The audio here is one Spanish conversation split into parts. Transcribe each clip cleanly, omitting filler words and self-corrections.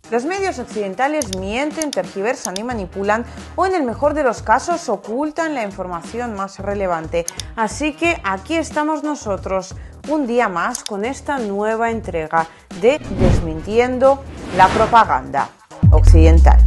Los medios occidentales mienten, tergiversan y manipulan o en el mejor de los casos ocultan la información más relevante. Así que aquí estamos nosotros un día más con esta nueva entrega de Desmintiendo la propaganda occidental.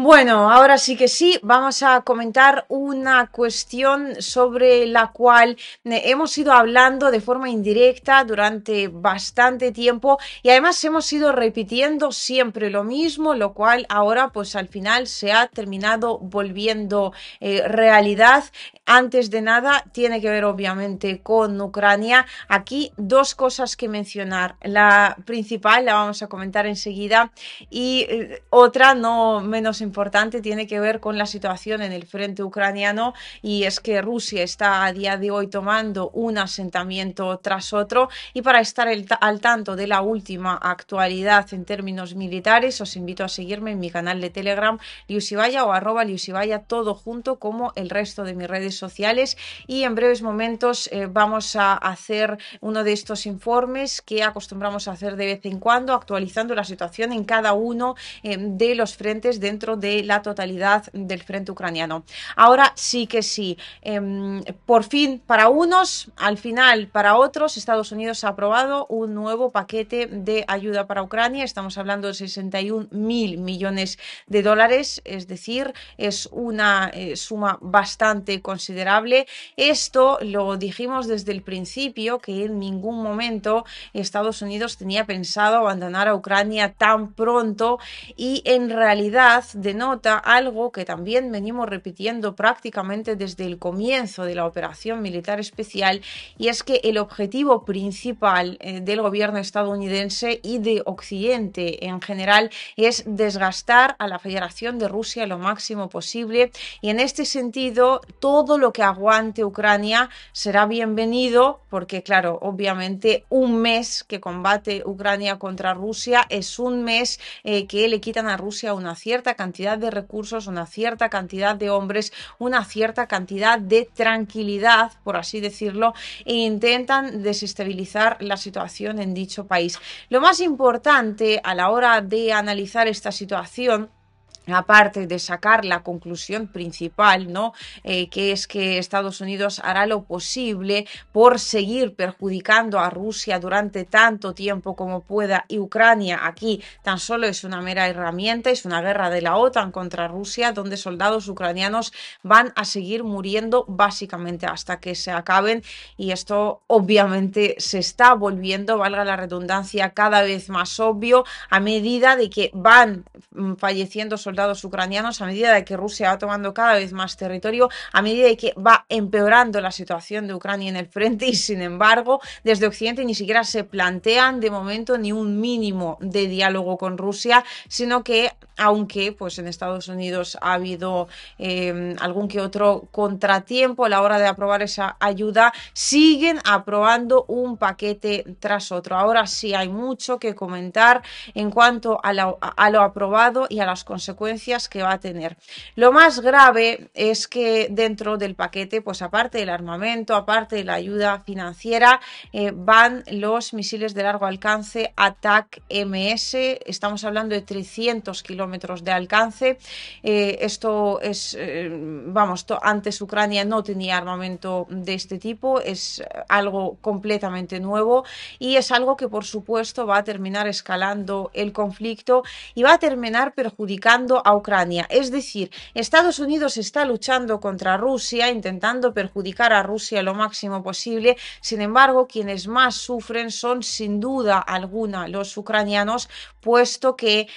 Bueno, ahora sí que sí, vamos a comentar una cuestión sobre la cual hemos ido hablando de forma indirecta durante bastante tiempo y además hemos ido repitiendo siempre lo mismo, lo cual ahora pues al final se ha terminado volviendo realidad. Antes de nada, tiene que ver obviamente con Ucrania. Aquí dos cosas que mencionar. La principal la vamos a comentar enseguida y otra no menos importante tiene que ver con la situación en el frente ucraniano, y es que Rusia está a día de hoy tomando un asentamiento tras otro, y para estar al tanto de la última actualidad en términos militares os invito a seguirme en mi canal de Telegram @liusibaya o @liusibaya todo junto como el resto de mis redes sociales, y en breves momentos vamos a hacer uno de estos informes que acostumbramos a hacer de vez en cuando, actualizando la situación en cada uno de los frentes dentro de la totalidad del frente ucraniano. Ahora sí que sí, por fin para unos, al final para otros, Estados Unidos ha aprobado un nuevo paquete de ayuda para Ucrania. Estamos hablando de 61.000 millones de dólares, es decir, es una suma bastante considerable. Esto lo dijimos desde el principio, que en ningún momento Estados Unidos tenía pensado abandonar a Ucrania tan pronto, y en realidad denota algo que también venimos repitiendo prácticamente desde el comienzo de la operación militar especial, y es que el objetivo principal del gobierno estadounidense y de Occidente en general es desgastar a la Federación de Rusia lo máximo posible, y en este sentido todo lo que aguante Ucrania será bienvenido, porque claro, obviamente un mes que combate Ucrania contra Rusia es un mes que le quitan a Rusia una cierta cantidad de recursos, una cierta cantidad de hombres, una cierta cantidad de tranquilidad, por así decirlo, e intentan desestabilizar la situación en dicho país. Lo más importante a la hora de analizar esta situación, aparte de sacar la conclusión principal, ¿no? Que es que Estados Unidos hará lo posible por seguir perjudicando a Rusia durante tanto tiempo como pueda, y Ucrania aquí tan solo es una mera herramienta, es una guerra de la OTAN contra Rusia, donde soldados ucranianos van a seguir muriendo básicamente hasta que se acaben, y esto obviamente se está volviendo, valga la redundancia, cada vez más obvio a medida de que van falleciendo soldados ucranianos, a medida de que Rusia va tomando cada vez más territorio, a medida de que va empeorando la situación de Ucrania en el frente, y sin embargo desde Occidente ni siquiera se plantean de momento ni un mínimo de diálogo con Rusia, sino que aunque pues en Estados Unidos ha habido algún que otro contratiempo a la hora de aprobar esa ayuda, siguen aprobando un paquete tras otro. Ahora sí hay mucho que comentar en cuanto a lo aprobado y a las consecuencias que va a tener. Lo más grave es que dentro del paquete, pues aparte del armamento, aparte de la ayuda financiera, van los misiles de largo alcance ATACMS. Estamos hablando de 300 kilómetros de alcance. Esto es, antes Ucrania no tenía armamento de este tipo, es algo completamente nuevo, y es algo que por supuesto va a terminar escalando el conflicto y va a terminar perjudicando a Ucrania. Es decir, Estados Unidos está luchando contra Rusia, intentando perjudicar a Rusia lo máximo posible. Sin embargo, quienes más sufren son sin duda alguna los ucranianos, puesto que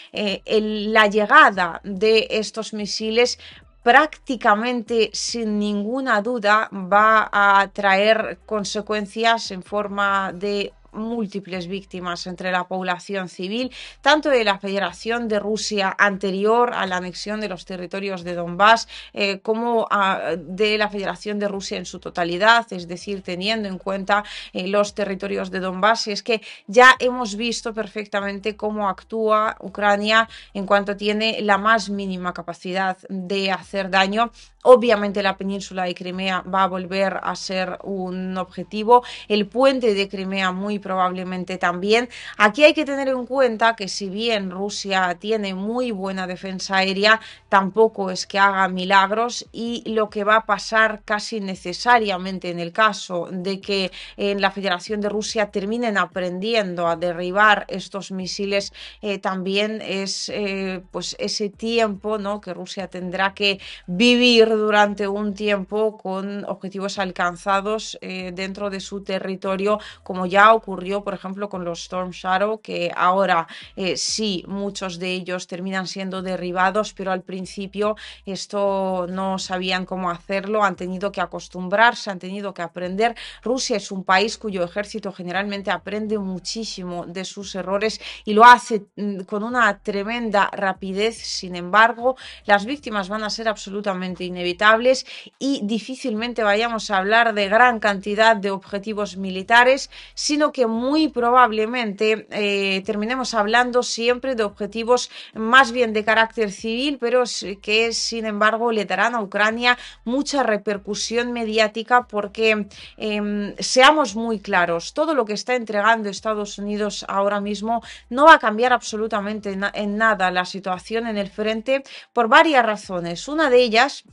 la llegada de estos misiles prácticamente sin ninguna duda va a traer consecuencias en forma de múltiples víctimas entre la población civil, tanto de la Federación de Rusia anterior a la anexión de los territorios de Donbass, como de la Federación de Rusia en su totalidad, es decir, teniendo en cuenta los territorios de Donbass. Y es que ya hemos visto perfectamente cómo actúa Ucrania en cuanto tiene la más mínima capacidad de hacer daño. Obviamente la península de Crimea va a volver a ser un objetivo, el puente de Crimea muy probablemente también. Aquí hay que tener en cuenta que si bien Rusia tiene muy buena defensa aérea, tampoco es que haga milagros y lo que va a pasar casi necesariamente en el caso de que en la Federación de Rusia terminen aprendiendo a derribar estos misiles, también es pues ese tiempo, ¿no?, que Rusia tendrá que vivir durante un tiempo con objetivos alcanzados dentro de su territorio, como ya ocurrió, por ejemplo, con los Storm Shadow, que ahora sí, muchos de ellos terminan siendo derribados, pero al principio esto no sabían cómo hacerlo, han tenido que acostumbrarse, han tenido que aprender. Rusia es un país cuyo ejército generalmente aprende muchísimo de sus errores y lo hace con una tremenda rapidez. Sin embargo, las víctimas van a ser absolutamente inevitables y difícilmente vayamos a hablar de gran cantidad de objetivos militares, sino que muy probablemente terminemos hablando siempre de objetivos más bien de carácter civil, pero que sin embargo le darán a Ucrania mucha repercusión mediática porque seamos muy claros, todo lo que está entregando Estados Unidos ahora mismo no va a cambiar absolutamente en nada la situación en el frente por varias razones. Una de ellas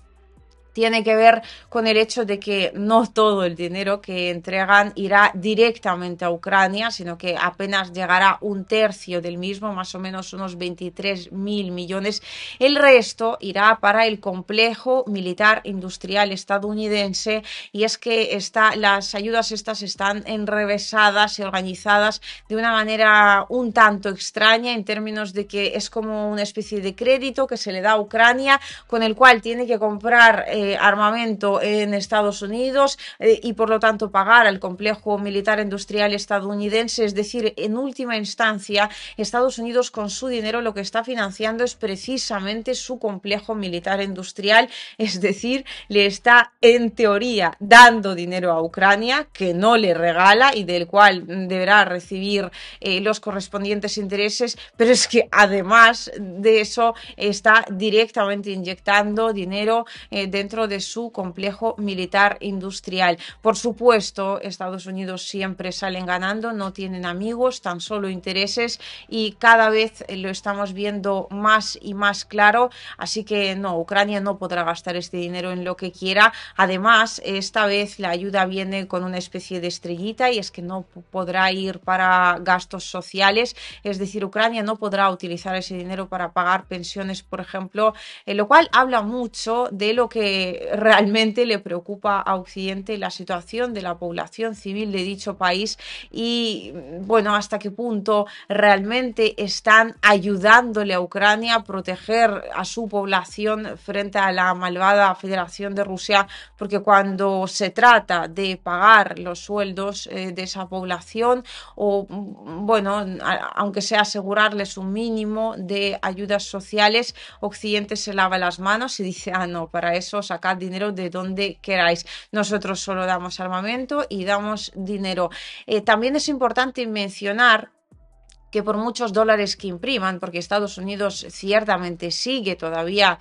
tiene que ver con el hecho de que no todo el dinero que entregan irá directamente a Ucrania, sino que apenas llegará un tercio del mismo, más o menos unos 23.000 millones. El resto irá para el complejo militar industrial estadounidense, y es que las ayudas estas están enrevesadas y organizadas de una manera un tanto extraña, en términos de que es como una especie de crédito que se le da a Ucrania, con el cual tiene que comprar armamento en Estados Unidos y por lo tanto pagar al complejo militar industrial estadounidense. Es decir, en última instancia, Estados Unidos con su dinero lo que está financiando es precisamente su complejo militar industrial, es decir, le está en teoría dando dinero a Ucrania que no le regala y del cual deberá recibir los correspondientes intereses, pero es que además de eso está directamente inyectando dinero dentro de su complejo militar industrial. Por supuesto, Estados Unidos siempre salen ganando, no tienen amigos, tan solo intereses, y cada vez lo estamos viendo más y más claro. Así que no, Ucrania no podrá gastar este dinero en lo que quiera. Además, esta vez la ayuda viene con una especie de estrellita, y es que no podrá ir para gastos sociales, es decir, Ucrania no podrá utilizar ese dinero para pagar pensiones, por ejemplo, lo cual habla mucho de lo que realmente le preocupa a Occidente, la situación de la población civil de dicho país, y bueno, hasta qué punto realmente están ayudándole a Ucrania a proteger a su población frente a la malvada Federación de Rusia, porque cuando se trata de pagar los sueldos de esa población, o bueno, aunque sea asegurarles un mínimo de ayudas sociales, Occidente se lava las manos y dice, ah, no, para eso sacad dinero de donde queráis. Nosotros solo damos armamento y damos dinero. También es importante mencionar que por muchos dólares que impriman, porque Estados Unidos ciertamente sigue todavía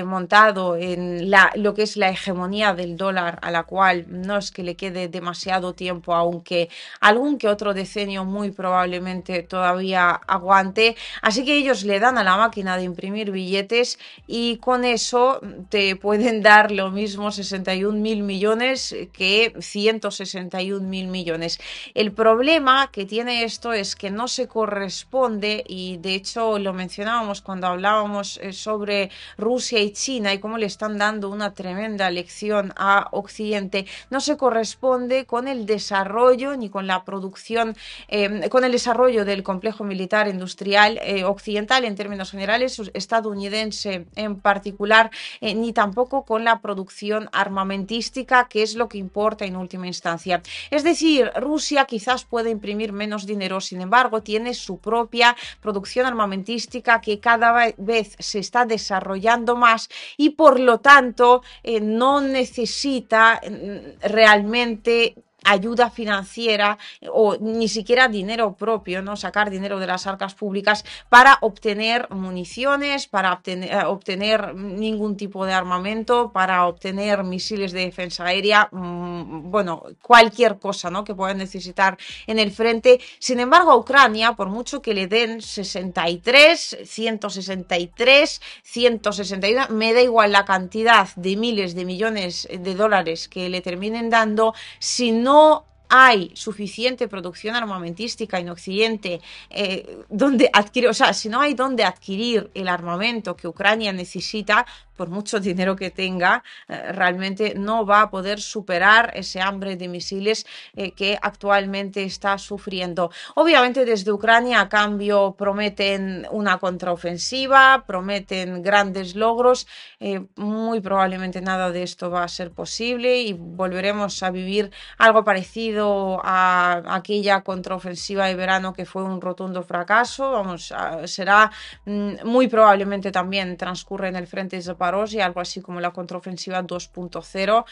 montado en lo que es la hegemonía del dólar, a la cual no es que le quede demasiado tiempo, aunque algún que otro decenio muy probablemente todavía aguante. Así que ellos le dan a la máquina de imprimir billetes y con eso te pueden dar lo mismo 61.000 millones que 161.000 millones. El problema que tiene esto es que no se corresponde, y de hecho lo mencionábamos cuando hablábamos sobre Rusia y China y cómo le están dando una tremenda lección a Occidente, no se corresponde con el desarrollo ni con la producción, con el desarrollo del complejo militar industrial occidental en términos generales, estadounidense en particular, ni tampoco con la producción armamentística, que es lo que importa en última instancia. Es decir, Rusia quizás puede imprimir menos dinero, sin embargo tiene su propia producción armamentística que cada vez se está desarrollando más, y por lo tanto no necesita realmente ayuda financiera o ni siquiera dinero propio, ¿no? Sacar dinero de las arcas públicas para obtener municiones, para obtener ningún tipo de armamento, para obtener misiles de defensa aérea, bueno, cualquier cosa, ¿no? Que puedan necesitar en el frente. Sin embargo, a Ucrania, por mucho que le den 63, 163, 161, me da igual la cantidad de miles de millones de dólares que le terminen dando, si no hay suficiente producción armamentística en Occidente donde adquirir, o sea, si no hay donde adquirir el armamento que Ucrania necesita, por mucho dinero que tenga, realmente no va a poder superar ese hambre de misiles que actualmente está sufriendo. Obviamente desde Ucrania a cambio prometen una contraofensiva, prometen grandes logros, muy probablemente nada de esto va a ser posible y volveremos a vivir algo parecido a aquella contraofensiva de verano que fue un rotundo fracaso. Vamos, será muy probablemente también transcurre en el frente de Zaporozhye, algo así como la contraofensiva 2.0,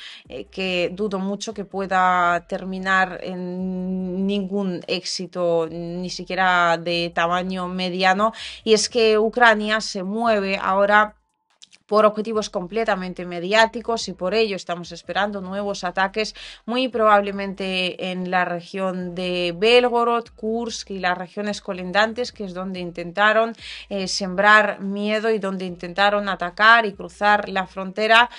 que dudo mucho que pueda terminar en ningún éxito, ni siquiera de tamaño mediano. Y es que Ucrania se mueve ahora por objetivos completamente mediáticos y por ello estamos esperando nuevos ataques, muy probablemente en la región de Belgorod, Kursk y las regiones colindantes, que es donde intentaron sembrar miedo y donde intentaron atacar y cruzar la frontera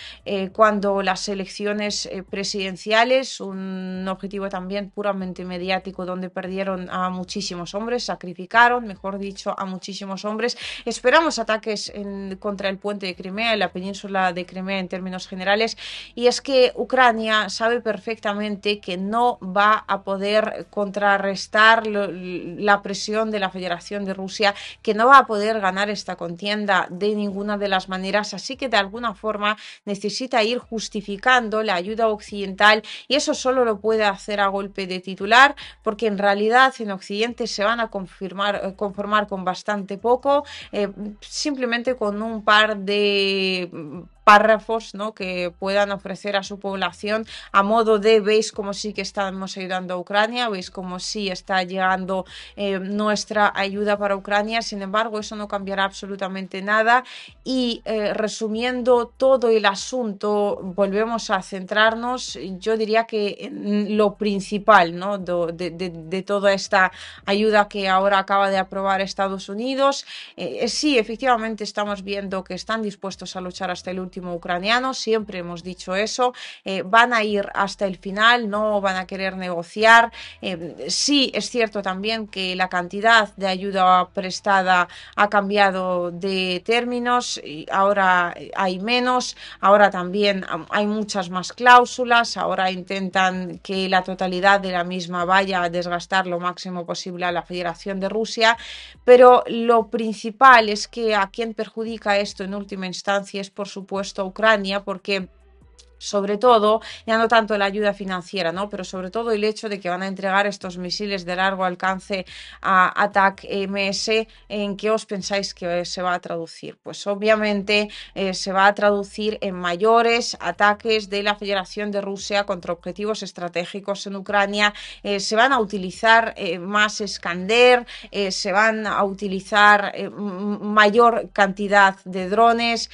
cuando las elecciones presidenciales, un objetivo también puramente mediático donde perdieron a muchísimos hombres, sacrificaron, mejor dicho, a muchísimos hombres. Esperamos ataques contra el puente de Crimea, en la península de Crimea en términos generales, y es que Ucrania sabe perfectamente que no va a poder contrarrestar la presión de la Federación de Rusia, que no va a poder ganar esta contienda de ninguna de las maneras, así que de alguna forma necesita ir justificando la ayuda occidental y eso solo lo puede hacer a golpe de titular, porque en realidad en Occidente se van a conformar con bastante poco, simplemente con un par de párrafos, ¿no?, que puedan ofrecer a su población a modo de veis como sí que estamos ayudando a Ucrania, veis como sí está llegando nuestra ayuda para Ucrania. Sin embargo, eso no cambiará absolutamente nada y resumiendo todo el asunto, volvemos a centrarnos, yo diría que en lo principal, ¿no?, de toda esta ayuda que ahora acaba de aprobar Estados Unidos. Sí, efectivamente estamos viendo que están dispuestos a luchar hasta el último ucraniano, siempre hemos dicho eso, van a ir hasta el final, no van a querer negociar. Sí, es cierto también que la cantidad de ayuda prestada ha cambiado de términos, y ahora hay menos, ahora también hay muchas más cláusulas, ahora intentan que la totalidad de la misma vaya a desgastar lo máximo posible a la Federación de Rusia, pero lo principal es que a quien perjudica esto en última instancia es por supuesto a Ucrania, porque sobre todo, ya no tanto la ayuda financiera, ¿no?, pero sobre todo el hecho de que van a entregar estos misiles de largo alcance a ATAK-MS. ¿En qué os pensáis que se va a traducir? Pues obviamente se va a traducir en mayores ataques de la Federación de Rusia contra objetivos estratégicos en Ucrania, se van a utilizar más Iskander, se van a utilizar mayor cantidad de drones,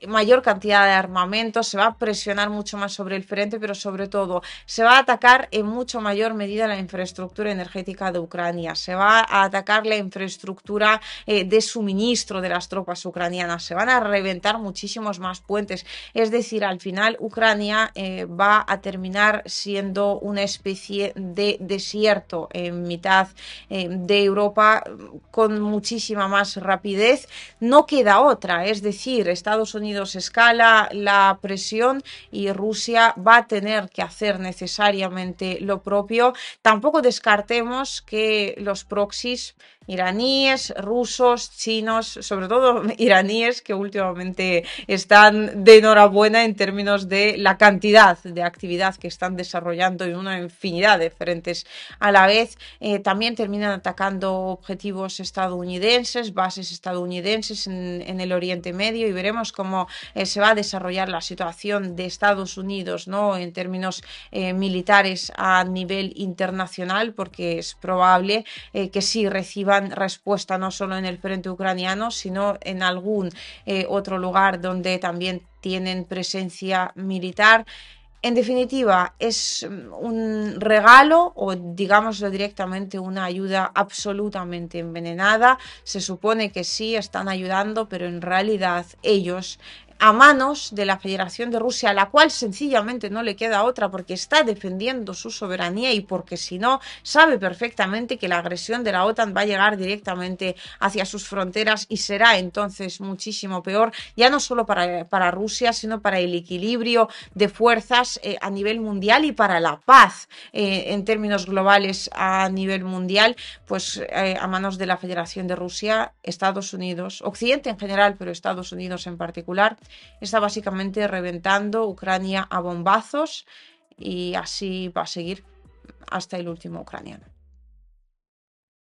mayor cantidad de armamento, se va a presionar mucho más sobre el frente, pero sobre todo se va a atacar en mucho mayor medida la infraestructura energética de Ucrania, se va a atacar la infraestructura de suministro de las tropas ucranianas, se van a reventar muchísimos más puentes, es decir, al final Ucrania va a terminar siendo una especie de desierto en mitad de Europa con muchísima más rapidez. No queda otra, es decir, Estados Unidos escala la presión y Rusia va a tener que hacer necesariamente lo propio. Tampoco descartemos que los proxies iraníes, rusos, chinos, sobre todo iraníes, que últimamente están de enhorabuena en términos de la cantidad de actividad que están desarrollando en una infinidad de frentes a la vez, también terminan atacando objetivos estadounidenses, bases estadounidenses en el Oriente Medio, y veremos cómo se va a desarrollar la situación de Estados Unidos, ¿no? En términos militares a nivel internacional, porque es probable que sí reciban respuesta no solo en el frente ucraniano, sino en algún otro lugar donde también tienen presencia militar. En definitiva, es un regalo o digámoslo directamente una ayuda absolutamente envenenada. Se supone que sí están ayudando, pero en realidad ellos a manos de la Federación de Rusia, a la cual sencillamente no le queda otra porque está defendiendo su soberanía y porque si no sabe perfectamente que la agresión de la OTAN va a llegar directamente hacia sus fronteras y será entonces muchísimo peor, ya no solo para Rusia, sino para el equilibrio de fuerzas a nivel mundial y para la paz en términos globales a nivel mundial, pues a manos de la Federación de Rusia, Estados Unidos, Occidente en general, pero Estados Unidos en particular, está básicamente reventando Ucrania a bombazos y así va a seguir hasta el último ucraniano.